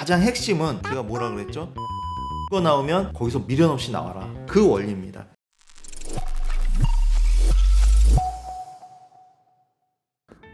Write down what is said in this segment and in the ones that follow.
가장 핵심은 제가 뭐라 그랬죠? 그거 나오면 거기서 미련 없이 나와라. 그 원리입니다.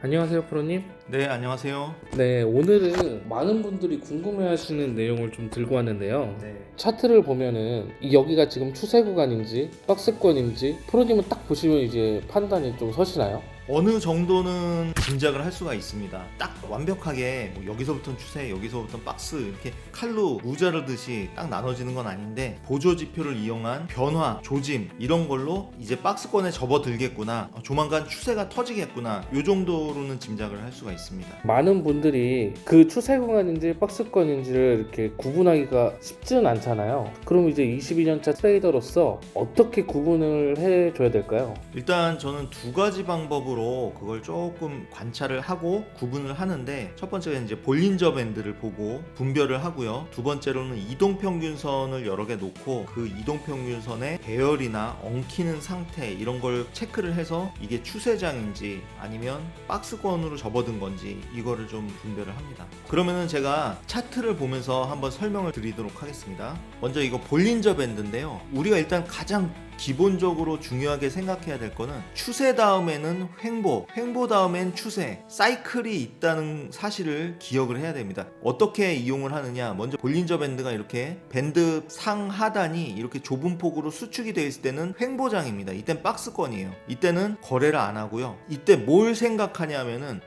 안녕하세요 프로님. 네, 안녕하세요. 네, 오늘은 많은 분들이 궁금해하시는 내용을 좀 들고 왔는데요. 네. 차트를 보면은 여기가 지금 추세 구간인지 박스권인지 프로님은 딱 보시면 이제 판단이 좀 서시나요? 어느 정도는 짐작을 할 수가 있습니다. 딱 완벽하게 뭐 여기서부터는 추세, 여기서부터는 박스 이렇게 칼로 무자르듯이 딱 나눠지는 건 아닌데 보조 지표를 이용한 변화, 조짐 이런 걸로 이제 박스권에 접어들겠구나, 조만간 추세가 터지겠구나, 이 정도로는 짐작을 할 수가 있습니다. 많은 분들이 그 추세 구간인지 박스권인지를 이렇게 구분하기가 쉽지는 않잖아요. 그럼 이제 22년차 트레이더로서 어떻게 구분을 해줘야 될까요? 일단 저는 두 가지 방법으로 그걸 조금 관찰을 하고 구분을 하는데, 첫 번째는 이제 볼린저 밴드를 보고 분별을 하고요. 두 번째로는 이동평균선을 여러 개 놓고 그 이동평균선의 배열이나 엉키는 상태 이런 걸 체크를 해서 이게 추세장인지 아니면 박스권으로 접어든 건지 이거를 좀 분별을 합니다. 그러면은 제가 차트를 보면서 한번 설명을 드리도록 하겠습니다. 먼저 이거 볼린저 밴드인데요. 우리가 일단 가장 기본적으로 중요하게 생각해야 될 거는 추세 다음에는 횡보, 횡보 다음엔 추세, 사이클이 있다는 사실을 기억을 해야 됩니다. 어떻게 이용을 하느냐, 먼저 볼린저 밴드가 이렇게 밴드 상하단이 이렇게 좁은 폭으로 수축이 되어 있을 때는 횡보장입니다. 이땐 박스권이에요. 이때는 거래를 안 하고요. 이때 뭘 생각하냐면은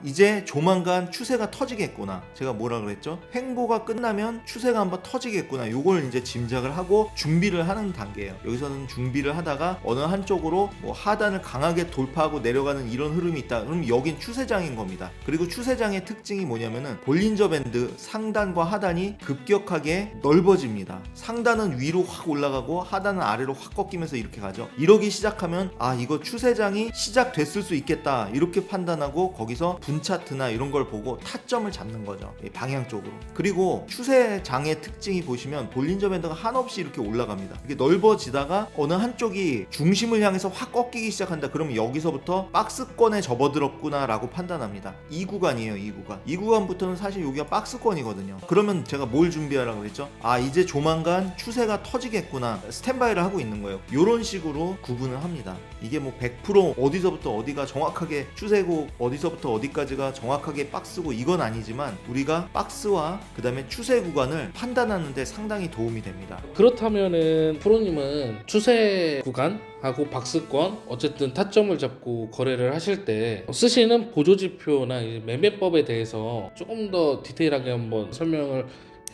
이제 조만간 추세가 터지겠구나. 제가 뭐라 그랬죠? 횡보가 끝나면 추세가 한번 터지겠구나. 요걸 이제 짐작을 하고 준비를 하는 단계예요. 여기서는 준비를 하다가 어느 한쪽으로 뭐 하단을 강하게 돌파하고 내려가는 이런 흐름이 있다. 그럼 여긴 추세장인 겁니다. 그리고 추세장의 특징이 뭐냐면은 볼린저 밴드 상단과 하단이 급격하게 넓어집니다. 상단은 위로 확 올라가고 하단은 아래로 확 꺾이면서 이렇게 가죠. 이러기 시작하면 이거 추세장이 시작됐을 수 있겠다 이렇게 판단하고 거기서 분차트나 이런 걸 보고 타점을 잡는 거죠. 방향 쪽으로. 그리고 추세장의 특징이 보시면 볼린저 밴드가 한없이 이렇게 올라갑니다. 이게 넓어지다가 어느 한쪽이 중심을 향해서 확 꺾이기 시작한다. 그러면 여기서부터 박스권에 접어들었구나 라고 판단합니다. 이 구간이에요. 이 구간부터는 사실 여기가 박스권이거든요. 그러면 제가 뭘 준비하라고 그랬죠? 이제 조만간 추세가 터지겠구나, 스탠바이를 하고 있는 거예요. 이런 식으로 구분을 합니다. 이게 뭐 100% 어디서부터 어디가 정확하게 추세고 어디서부터 어디까지가 정확하게 박스고 이건 아니지만 우리가 박스와 그 다음에 추세 구간을 판단하는 데 상당히 도움이 됩니다. 그렇다면은 프로님은 추세 구간하고 박스권 어쨌든 타점을 잡고 거래를 하실 때 쓰시는 보조지표나 매매법에 대해서 조금 더 디테일하게 한번 설명을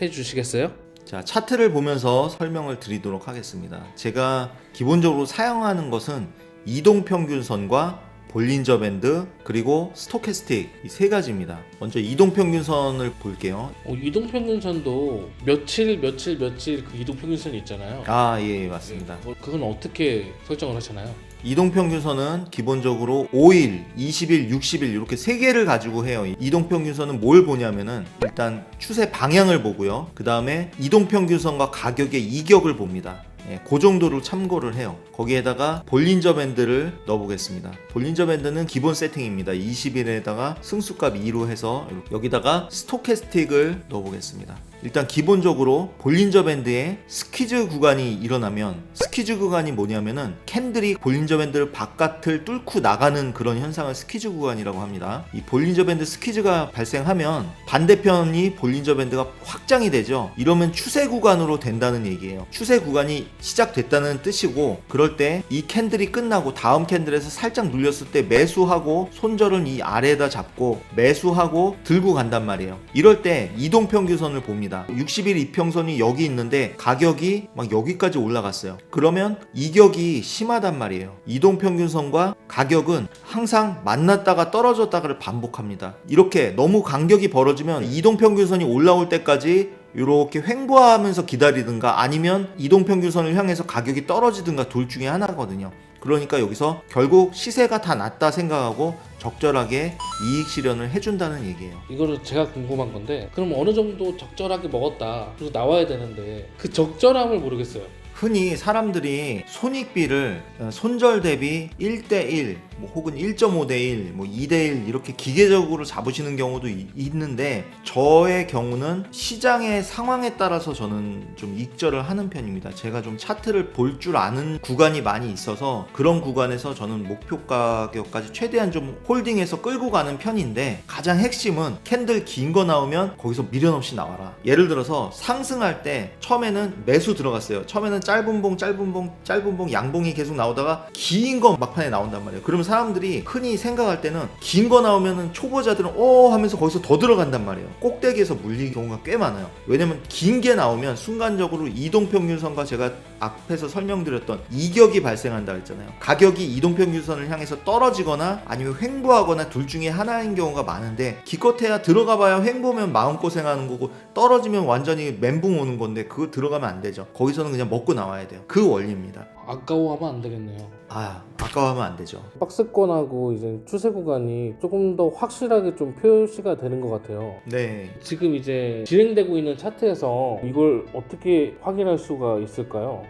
해주시겠어요? 자, 차트를 보면서 설명을 드리도록 하겠습니다. 제가 기본적으로 사용하는 것은 이동평균선과 볼린저 밴드 그리고 스토캐스틱 이 세 가지입니다. 먼저 이동평균선을 볼게요. 이동평균선도 며칠 그 이동평균선이 있잖아요. 예, 맞습니다. 그건 어떻게 설정을 하시나요? 이동평균선은 기본적으로 5일, 20일, 60일 이렇게 세 개를 가지고 해요. 이동평균선은 뭘 보냐면은 일단 추세 방향을 보고요. 그 다음에 이동평균선과 가격의 이격을 봅니다. 그 정도로 참고를 해요. 거기에다가 볼린저 밴드를 넣어보겠습니다. 볼린저 밴드는 기본 세팅입니다. 20일에다가 승수값 2로 해서 여기다가 스토캐스틱을 넣어보겠습니다. 일단 기본적으로 볼린저 밴드에 스퀴즈 구간이 일어나면, 스퀴즈 구간이 뭐냐면은 캔들이 볼린저 밴드 바깥을 뚫고 나가는 그런 현상을 스퀴즈 구간이라고 합니다. 이 볼린저 밴드 스퀴즈가 발생하면 반대편이 볼린저 밴드가 확장이 되죠. 이러면 추세 구간으로 된다는 얘기예요. 추세 구간이 시작됐다는 뜻이고, 그럴 때 이 캔들이 끝나고 다음 캔들에서 살짝 눌렸을 때 매수하고 손절은 이 아래에다 잡고 매수하고 들고 간단 말이에요. 이럴 때 이동평균선을 봅니다. 60일 이평선이 여기 있는데 가격이 막 여기까지 올라갔어요. 그러면 이격이 심하단 말이에요. 이동평균선과 가격은 항상 만났다가 떨어졌다가를 반복합니다. 이렇게 너무 간격이 벌어지면 이동평균선이 올라올 때까지 이렇게 횡보하면서 기다리든가 아니면 이동평균선을 향해서 가격이 떨어지든가 둘 중에 하나거든요. 그러니까 여기서 결국 시세가 다 낮다 생각하고 적절하게 이익 실현을 해준다는 얘기예요. 이거는 제가 궁금한 건데, 그럼 어느 정도 적절하게 먹었다 그래서 나와야 되는데 그 적절함을 모르겠어요. 흔히 사람들이 손익비를 손절 대비 1대1 뭐 혹은 1.5대1, 뭐 2대1 이렇게 기계적으로 잡으시는 경우도 있는데 저의 경우는 시장의 상황에 따라서 저는 좀 익절을 하는 편입니다. 제가 좀 차트를 볼 줄 아는 구간이 많이 있어서 그런 구간에서 저는 목표 가격까지 최대한 좀 홀딩해서 끌고 가는 편인데 가장 핵심은 캔들 긴 거 나오면 거기서 미련 없이 나와라. 예를 들어서 상승할 때 처음에는 매수 들어갔어요. 처음에는 짧은 봉 양봉이 계속 나오다가 긴 거 막판에 나온단 말이에요. 그러면 사람들이 흔히 생각할 때는 긴 거 나오면은 초보자들은 하면서 거기서 더 들어간단 말이에요. 꼭대기에서 물리는 경우가 꽤 많아요. 왜냐면 긴 게 나오면 순간적으로 이동평균선과 제가 앞에서 설명드렸던 이격이 발생한다 했잖아요. 가격이 이동평균선을 향해서 떨어지거나 아니면 횡보하거나 둘 중에 하나인 경우가 많은데 기껏해야 들어가봐야 횡보면 마음고생하는 거고 떨어지면 완전히 멘붕 오는 건데 그거 들어가면 안 되죠. 거기서는 그냥 먹고 나와야 돼요. 그 원리입니다. 아까워하면 안 되겠네요. 아까워하면 안 되죠. 박스권하고 이제 추세 구간이 조금 더 확실하게 좀 표시가 되는 것 같아요. 네. 지금 이제 진행되고 있는 차트에서 이걸 어떻게 확인할 수가 있을까요?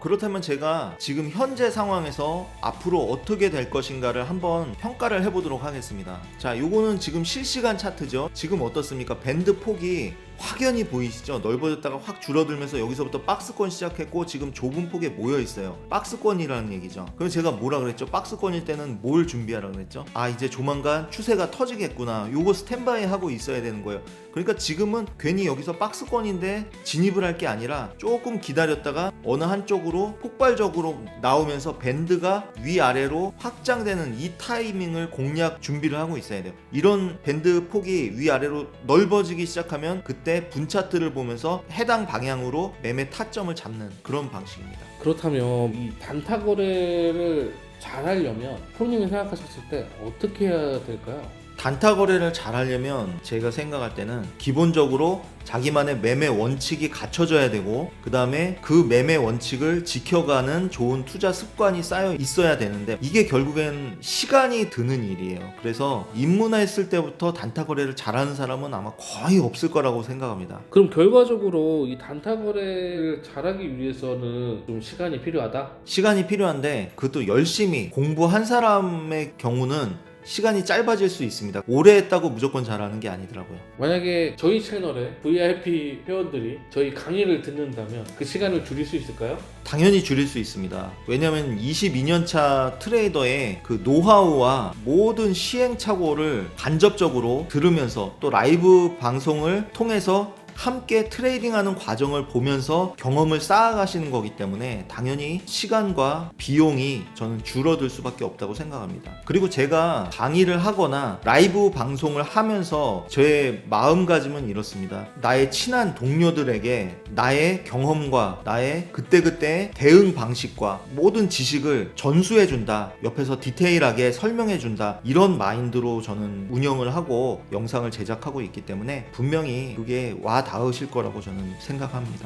그렇다면 제가 지금 현재 상황에서 앞으로 어떻게 될 것인가를 한번 평가를 해보도록 하겠습니다. 자, 요거는 지금 실시간 차트죠. 지금 어떻습니까? 밴드 폭이 확연히 보이시죠? 넓어졌다가 확 줄어들면서 여기서부터 박스권 시작했고 지금 좁은 폭에 모여 있어요. 박스권이라는 얘기죠. 그럼 제가 뭐라 그랬죠? 박스권일 때는 뭘 준비하라 그랬죠? 이제 조만간 추세가 터지겠구나. 요거 스탠바이 하고 있어야 되는 거예요. 그러니까 지금은 괜히 여기서 박스권인데 진입을 할 게 아니라 조금 기다렸다가 어느 한쪽으로 폭발적으로 나오면서 밴드가 위아래로 확장되는 이 타이밍을 공략 준비를 하고 있어야 돼요. 이런 밴드 폭이 위아래로 넓어지기 시작하면 그때 분 차트를 보면서 해당 방향으로 매매 타점을 잡는 그런 방식입니다. 그렇다면 이 단타 거래를 잘 하려면 프로님이 생각하셨을 때 어떻게 해야 될까요? 단타 거래를 잘 하려면 제가 생각할 때는 기본적으로 자기만의 매매 원칙이 갖춰져야 되고 그 다음에 그 매매 원칙을 지켜가는 좋은 투자 습관이 쌓여 있어야 되는데 이게 결국엔 시간이 드는 일이에요. 그래서 입문했을 때부터 단타 거래를 잘하는 사람은 아마 거의 없을 거라고 생각합니다. 그럼 결과적으로 이 단타 거래를 잘하기 위해서는 좀 시간이 필요하다? 시간이 필요한데 그것도 열심히 공부한 사람의 경우는 시간이 짧아질 수 있습니다. 오래 했다고 무조건 잘하는 게 아니더라고요. 만약에 저희 채널에 VIP 회원들이 저희 강의를 듣는다면 그 시간을 줄일 수 있을까요? 당연히 줄일 수 있습니다. 왜냐하면 22년차 트레이더의 그 노하우와 모든 시행착오를 간접적으로 들으면서 또 라이브 방송을 통해서 함께 트레이딩하는 과정을 보면서 경험을 쌓아가시는 거기 때문에 당연히 시간과 비용이 저는 줄어들 수밖에 없다고 생각합니다. 그리고 제가 강의를 하거나 라이브 방송을 하면서 저의 마음가짐은 이렇습니다. 나의 친한 동료들에게 나의 경험과 나의 그때그때 대응 방식과 모든 지식을 전수해준다. 옆에서 디테일하게 설명해준다. 이런 마인드로 저는 운영을 하고 영상을 제작하고 있기 때문에 분명히 그게 와 닿으실 거라고 저는 생각합니다.